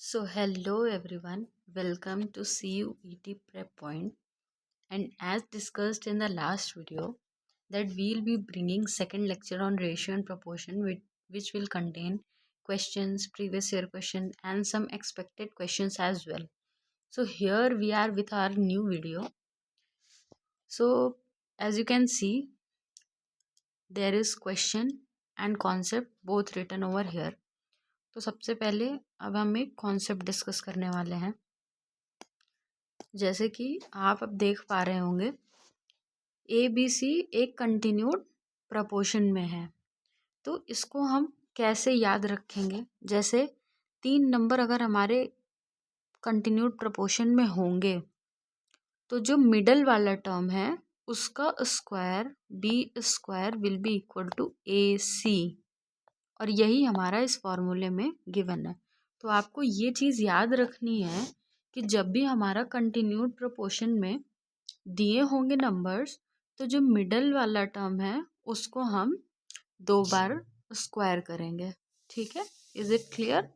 So hello everyone, welcome to CUET Prep Point. And as discussed in the last video, that we'll be bringing second lecture on ratio and proportion, which will contain questions, previous year question, and some expected questions as well. So here we are with our new video. So as you can see, there is question and concept both written over here. तो सबसे पहले अब हम एक concept discuss करने वाले हैं। जैसे कि आप अब देख पा रहे होंगे, ए बी सी एक कंटिन्यूड प्रपोर्शन में है। तो इसको हम कैसे याद रखेंगे? जैसे 3 नंबर अगर हमारे कंटिन्यूड प्रपोर्शन में होंगे तो जो मिडल वाला टर्म है उसका square b square will be equal to a c, और यही हमारा इस फॉर्मूले में गिवन है। तो आपको ये चीज़ याद रखनी है कि जब भी हमारा कंटिन्यूड प्रपोर्शन में दिए होंगे नंबर्स, तो जो मिडल वाला टर्म है उसको हम 2 बार स्क्वायर करेंगे। ठीक है, इज इट क्लियर?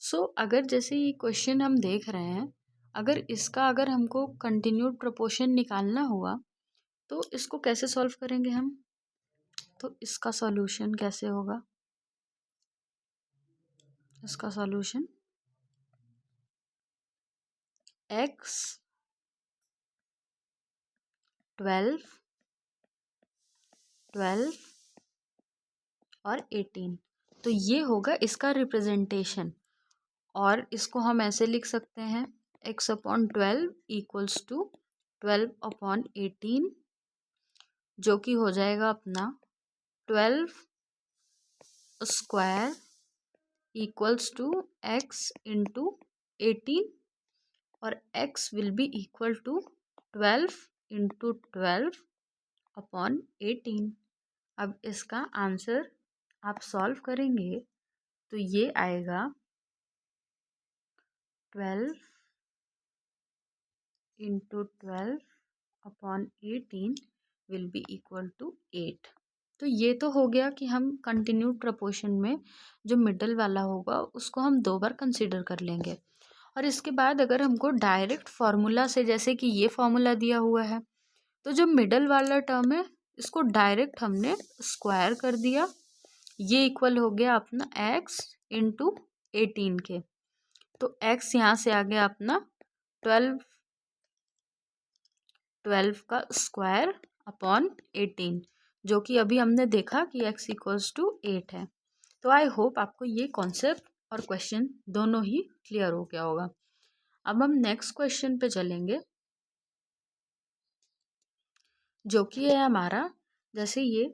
सो अगर जैसे ये क्वेश्चन हम देख रहे हैं, अगर हमको कंटिन्यूड प्रपोर्शन निकालना हुआ तो इसको कैसे सॉल्व करेंगे हम? तो इसका सॉल्यूशन कैसे होगा? इसका सॉल्यूशन x 12 12 और 18, तो ये होगा इसका रिप्रेजेंटेशन। और इसको हम ऐसे लिख सकते हैं x/12 इक्वल्स टू 12/18, जो कि हो जाएगा अपना 12 square equals to x into 18, और x will be equal to 12 into 12/18। अब इसका आंसर आप सॉल्व करेंगे तो ये आएगा 12 into 12/18 will be equal to 8। तो ये तो हो गया कि हम कंटिन्यूड प्रपोर्शन में जो मिडल वाला होगा उसको हम 2 बार कंसिडर कर लेंगे। और इसके बाद अगर हमको डायरेक्ट फार्मूला से, जैसे कि ये फार्मूला दिया हुआ है, तो जो मिडल वाला टर्म है इसको डायरेक्ट हमने स्क्वायर कर दिया, ये इक्वल हो गया अपना x इंटू 18 के। तो x यहाँ से आ गया अपना 12 का स्क्वायर अपॉन 18, जो कि अभी हमने देखा कि x इक्वल्स टू 8 है। तो आई होप आपको ये कॉन्सेप्ट और क्वेश्चन दोनों ही क्लियर हो गया होगा। अब हम नेक्स्ट क्वेश्चन पे चलेंगे, जो कि है हमारा, जैसे ये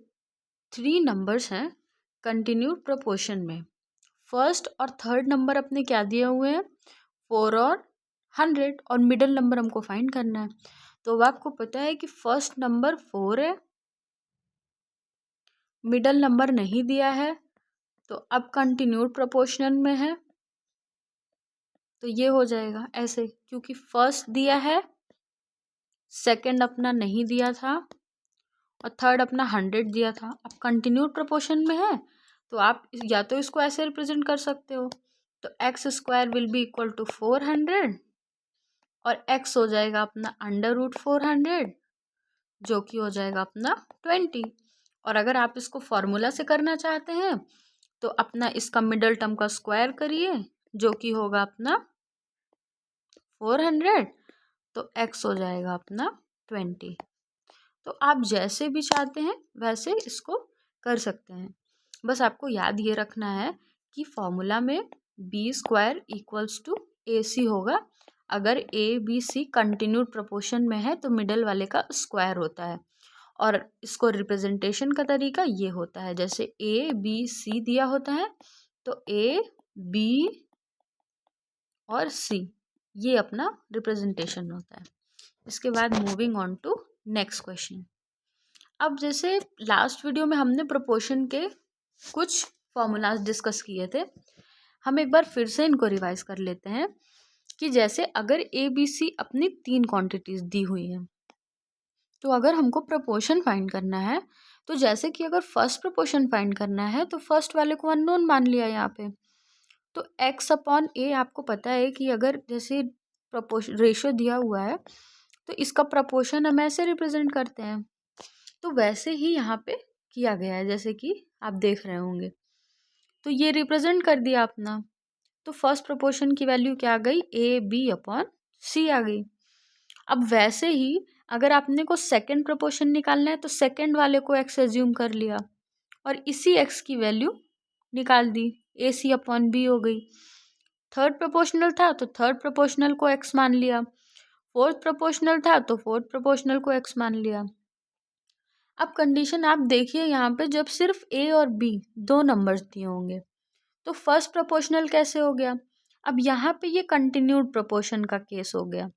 3 नंबर्स हैं कंटिन्यूड प्रोपोर्शन में। फर्स्ट और थर्ड नंबर अपने क्या दिए हुए हैं? 4 और 100, और मिडल नंबर हमको फाइंड करना है। तो अब आपको पता है कि फर्स्ट नंबर 4 है, मिडल नंबर नहीं दिया है, तो अब कंटिन्यूड प्रोपोर्शन में है, तो ये हो जाएगा ऐसे, क्योंकि फर्स्ट दिया है, सेकंड अपना नहीं दिया था, और थर्ड अपना 100 दिया था। अब कंटिन्यूड प्रोपोर्शन में है तो आप या तो इसको ऐसे रिप्रेजेंट कर सकते हो, तो x square will be equal to 400, और x हो जाएगा अपना √400, जो कि हो जाएगा अपना 20। और अगर आप इसको फॉर्मूला से करना चाहते हैं तो अपना इसका मिडल टर्म का स्क्वायर करिए, जो कि होगा अपना 400, तो x हो जाएगा अपना 20। तो आप जैसे भी चाहते हैं वैसे इसको कर सकते हैं। बस आपको याद ये रखना है कि फॉर्मूला में b square equals to a c होगा। अगर a b c continued proportion में है तो मिडल वाले का स्क्वायर होता है, और इसको रिप्रेजेंटेशन का तरीका ये होता है, जैसे ए बी सी दिया होता है तो ए बी और सी ये अपना रिप्रेजेंटेशन होता है। इसके बाद moving on to next question. अब जैसे लास्ट वीडियो में हमने प्रोपोर्शन के कुछ फॉर्मूलाज डिस्कस किए थे, हम एक बार फिर से इनको रिवाइज कर लेते हैं कि जैसे अगर ए बी सी अपनी 3 क्वांटिटीज दी हुई हैं, तो अगर हमको प्रोपोर्शन फाइंड करना है, तो जैसे कि अगर फर्स्ट प्रोपोर्शन फाइंड करना है तो फर्स्ट वाले को अननोन मान लिया यहाँ पे, तो x अपॉन ए आपको पता है कि अगर जैसे प्रपोर्शन रेशियो दिया हुआ है तो इसका प्रपोर्शन हम ऐसे रिप्रेजेंट करते हैं, तो वैसे ही यहाँ पे किया गया है, जैसे कि आप देख रहे होंगे। तो ये रिप्रेजेंट कर दिया अपना। तो फर्स्ट प्रोपोर्शन की वैल्यू क्या आ गई, ए बी अपॉन सी आ गई। अब वैसे ही अगर आपने को सेकंड प्रोपोर्शन निकालना है तो सेकंड वाले को एक्स एज्यूम कर लिया और इसी एक्स की वैल्यू निकाल दी, ए सी अपॉन बी हो गई। थर्ड प्रोपोर्शनल था तो थर्ड प्रोपोर्शनल को एक्स मान लिया, फोर्थ प्रोपोर्शनल था तो फोर्थ प्रोपोर्शनल को एक्स मान लिया। अब कंडीशन आप देखिए यहाँ पे, जब सिर्फ ए और बी दो नंबर्स दिए होंगे तो फर्स्ट प्रोपोर्शनल कैसे हो गया। अब यहाँ पे ये कंटिन्यूड प्रोपोर्शन का केस हो गया,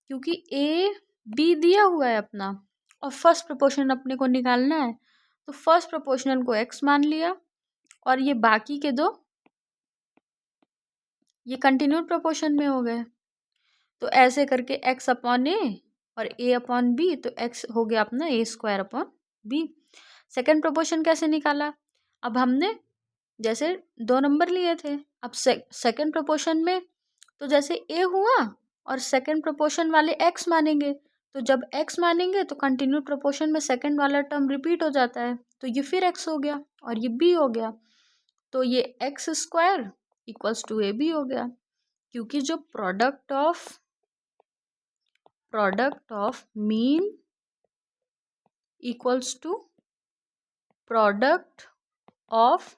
क्योंकि ए बी दिया हुआ है अपना और फर्स्ट प्रोपोर्शन अपने को निकालना है, तो फर्स्ट प्रोपोर्शनल को एक्स मान लिया और ये बाकी के दो ये कंटिन्यूड प्रोपोर्शन में हो गए। तो ऐसे करके एक्स अपॉन ए और ए अपॉन बी, तो एक्स हो गया अपना a square upon b. Second proportion कैसे निकाला, अब हमने जैसे दो नंबर लिए थे, अब सेकेंड प्रोपोर्शन में तो जैसे ए हुआ और सेकेंड प्रोपोर्शन वाले एक्स मानेंगे, तो जब एक्स मानेंगे तो कंटिन्यू प्रोपोर्शन में सेकेंड वाला टर्म रिपीट हो जाता है, तो ये फिर एक्स हो गया और ये बी हो गया, तो ये x square equals to a b हो गया। क्योंकि जो product of mean equals to product of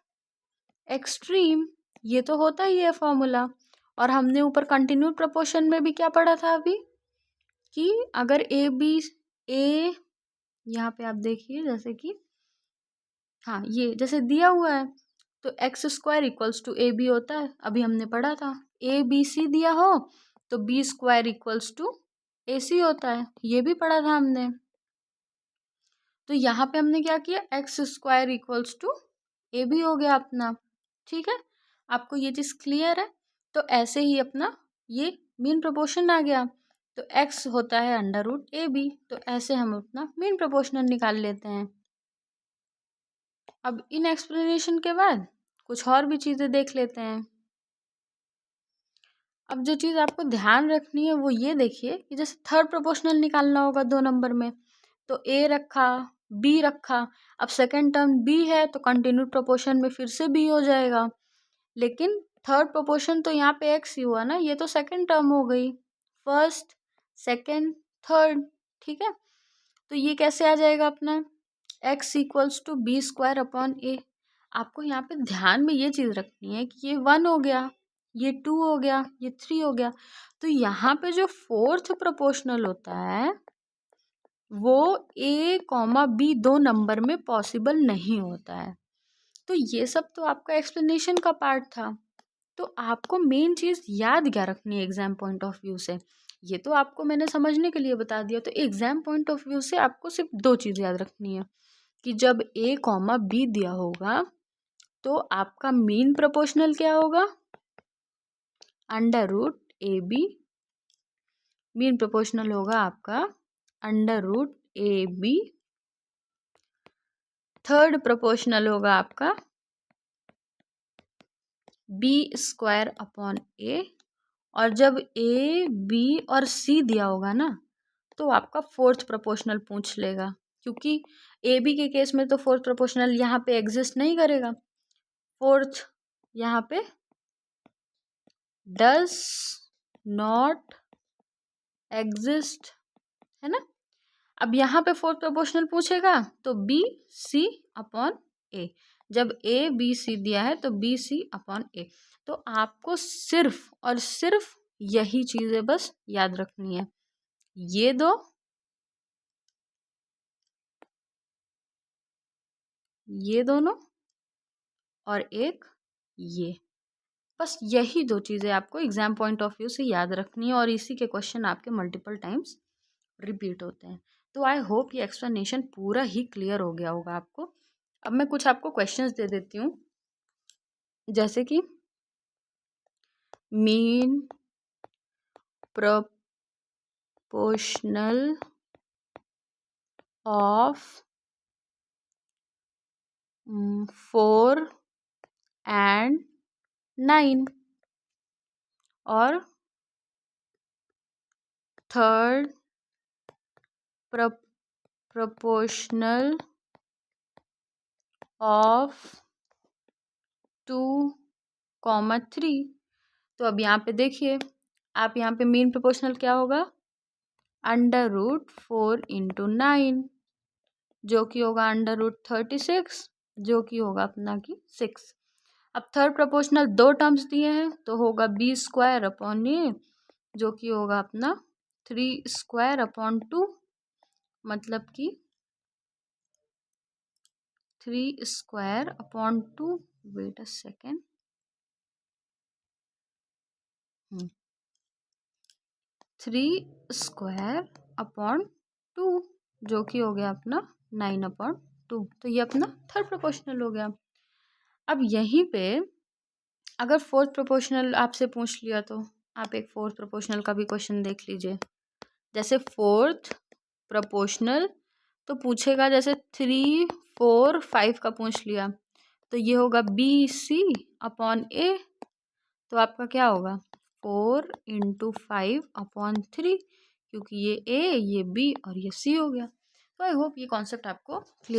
extreme, ये तो होता ही है फॉर्मूला। और हमने ऊपर कंटिन्यू प्रोपोर्शन में भी क्या पढ़ा था अभी, कि अगर ए बी ए, यहाँ पे आप देखिए जैसे कि हाँ ये जैसे दिया हुआ है तो x square equals to a b होता है, अभी हमने पढ़ा था। ए बी सी दिया हो तो B square equals to a सी होता है, ये भी पढ़ा था हमने। तो यहाँ पे हमने क्या किया, x square equals to a b हो गया अपना। ठीक है, आपको ये चीज़ क्लियर है। तो ऐसे ही अपना ये मीन प्रोपोर्शन आ गया, तो एक्स होता है अंडर रूट ए बी, तो ऐसे हम अपना मीन प्रोपोर्शनल निकाल लेते हैं। अब इन एक्सप्लेनेशन के बाद कुछ और भी चीज़ें देख लेते हैं। अब जो चीज़ आपको ध्यान रखनी है वो ये देखिए कि जैसे थर्ड प्रोपोर्शनल निकालना होगा दो नंबर में, तो ए रखा बी रखा, अब सेकंड टर्म बी है तो कंटिन्यूड प्रोपोर्शन में फिर से बी हो जाएगा, लेकिन थर्ड प्रोपोर्शन तो यहाँ पे एक्स ही हुआ ना, ये तो सेकंड टर्म हो गई, फर्स्ट सेकंड थर्ड। ठीक है, तो ये कैसे आ जाएगा अपना x equals to b square upon a. आपको यहाँ पे ध्यान में ये चीज़ रखनी है कि ये 1 हो गया, ये 2 हो गया, ये 3 हो गया, तो यहाँ पे जो फोर्थ प्रोपोर्शनल होता है वो ए कॉमा बी दो नंबर में पॉसिबल नहीं होता है। तो ये सब तो आपका एक्सप्लेनेशन का पार्ट था। तो आपको मेन चीज़ याद क्या रखनी है एग्जाम पॉइंट ऑफ व्यू से, ये तो आपको मैंने समझने के लिए बता दिया। तो एग्जाम पॉइंट ऑफ व्यू से आपको सिर्फ दो चीज़ याद रखनी है कि जब ए कॉमा बी दिया होगा तो आपका मीन प्रोपोर्शनल क्या होगा, under root a b. Mean proportional होगा आपका under root a b. Third proportional होगा आपका बी स्क्वायर अपॉन ए। और जब ए बी और सी दिया होगा ना तो आपका फोर्थ प्रोपोर्शनल पूछ लेगा, क्योंकि ए बी के केस में तो फोर्थ प्रोपोर्शनल यहाँ पे एग्जिस्ट नहीं करेगा, फोर्थ यहाँ पे डज नॉट एग्जिस्ट, है ना। अब यहाँ पे फोर्थ प्रोपोर्शनल पूछेगा तो बी सी अपॉन ए, जब ए बी सी दिया है तो बी सी अपॉन ए। तो आपको सिर्फ और सिर्फ यही चीज़ें बस याद रखनी है, ये दो, ये दोनों और एक ये, बस यही दो चीज़ें आपको एग्जाम पॉइंट ऑफ व्यू से याद रखनी है और इसी के क्वेश्चन आपके मल्टीपल टाइम्स रिपीट होते हैं। तो आई होप ये एक्सप्लेनेशन पूरा ही क्लियर हो गया होगा आपको। अब मैं कुछ आपको क्वेश्चंस दे देती हूँ, जैसे कि मीन प्रोपोर्शनल ऑफ 4 and 9, और थर्ड proportional ऑफ 2,3। तो अब यहाँ पे देखिए, आप यहाँ पे मीन प्रोपोर्शनल क्या होगा, √4 × 9, जो कि होगा √36, जो कि होगा अपना कि 6। अब थर्ड प्रोपोर्शनल 2 टर्म्स दिए हैं तो होगा b² जो कि होगा अपना 3² मतलब कि 3² वेट अ सेकेंड, 3² जो कि हो गया अपना 9/2। तो ये अपना थर्ड प्रोपोर्शनल हो गया। अब यहीं पे अगर फोर्थ प्रोपोर्शनल आपसे पूछ लिया तो आप एक फोर्थ प्रोपोर्शनल का भी क्वेश्चन देख लीजिए। जैसे फोर्थ प्रोपोर्शनल तो पूछेगा, जैसे 3, 4, 5 का पूछ लिया तो ये होगा BC/A। तो आपका क्या होगा 4 × 5/3, क्योंकि ये A, ये B और ये C हो गया। तो आई होप ये कॉन्सेप्ट आपको क्लियर